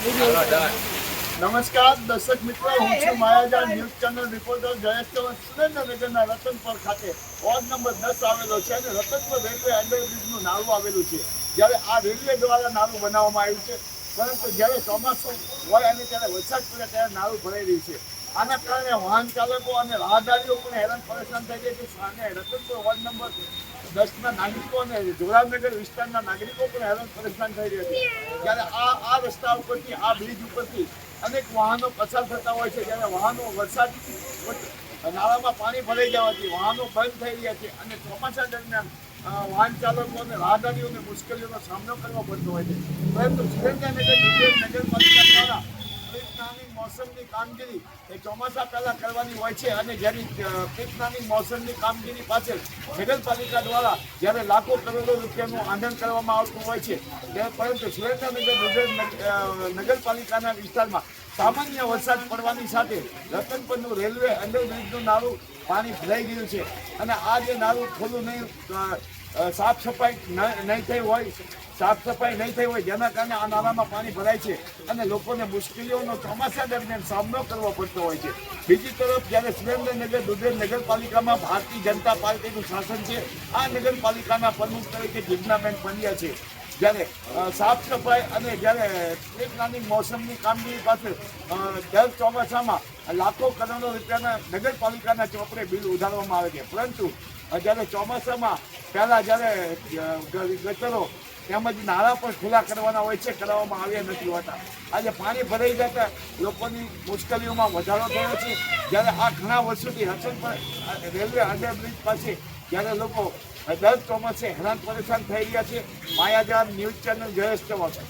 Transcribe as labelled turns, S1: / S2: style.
S1: નમસ્કાર દર્શક મિત્રો, હું છું Mayajaal news channel reporter Jayesh Chauhan. સુરેન્દ્રનગરના રતનપર ખાતે વોર્ડ નંબર 10 આવેલો છે અને રતનપર રેલવે અંડરબ્રિજનું નાળું આવેલું છે. જ્યારે આ રેલવે દ્વારા નાળું બનાવવામાં આવ્યું છે, પરંતુ જ્યારે ચોમાસું હોય અને ત્યારે વરસાદ પડે ત્યારે નાળું ભરાઈ રહ્યું છે. આના કારણે વાહન ચાલકો અને રાહદારીઓ પણ હેરાન પરેશાન થઈ જાય છે. અને રતનપુર વોર્ડ નંબર 10ના નાગરિકો અને જોરાવનગર વિસ્તારના નાગરિકો પણ હેરાન પરેશાન થઈ રહ્યા છે. જ્યારે આ રસ્તા ઉપરથી, આ બ્રિજ ઉપરથી અનેક વાહનો પસાર થતા હોય છે. જ્યારે વાહનો વરસાદ નાળામાં પાણી ભરાઈ જવાથી વાહનો બંધ થઈ રહ્યા છે અને ચોમાસા દરમિયાન વાહન ચાલકો અને રાહદારીઓને મુશ્કેલીઓનો સામનો કરવો પડતો હોય છે. પરંતુ સુરેન્દ્રનગર નગરપાલિકા દ્વારા મોસમની કામગીરી એ ચોમાસા પહેલા કરવાની હોય છે અને જેની પીક મોસમની કામગીરી પાછળ નગરપાલિકા દ્વારા જ્યારે લાખો કરોડો રૂપિયાનું આંદોલન કરવામાં આવતું હોય છે, પરંતુ સુરેન્દ્રનગર નગરપાલિકાના વિસ્તારમાં સામાન્ય વરસાદ પડવાની સાથે રતનપરનું રેલવે અંડરબ્રિજનું નાળું પાણી ભરાઈ ગયું છે અને આ જે નાળું ખોલું નહીં, સાફ સફાઈ નહીં થઈ હોય, જેના કારણે આ નાળામાં પાણી ભરાય છે અને લોકોને મુશ્કેલીઓનો ચોમાસા દરમિયાન સામનો કરવો પડતો હોય છે. બીજી તરફ જ્યારે સુરેન્દ્રનગર દુધેર નગરપાલિકામાં ભારતીય જનતા પાર્ટીનું શાસન છે, આ નગરપાલિકાના પ્રમુખ તરીકે જીજ્ઞાબેન પંડ્યા છે. જ્યારે સાફ સફાઈ અને જ્યારે પીક મોસમની કામગીરી પાછળ દર ચોમાસામાં લાખો કરોડો રૂપિયાના નગરપાલિકાના ચોપડે બિલ ઉધારવામાં આવે છે, પરંતુ જ્યારે ચોમાસામાં પહેલાં જ્યારે ગટરો તેમજ નાળા પણ ખુલ્લા કરવાના હોય છે, કરાવવામાં આવ્યા નથી હોતા. આજે પાણી ભરાઈ જતા લોકોની મુશ્કેલીઓમાં વધારો થયો છે. જ્યારે આ ઘણા વર્ષોથી રતનપર રેલવે અંડરબ્રિજ પાસે જ્યારે લોકો દર ચોમાસે હેરાન પરેશાન થઈ રહ્યા છે. માયાજાળ ન્યૂઝ ચેનલ જયેશ ચૌહાણ.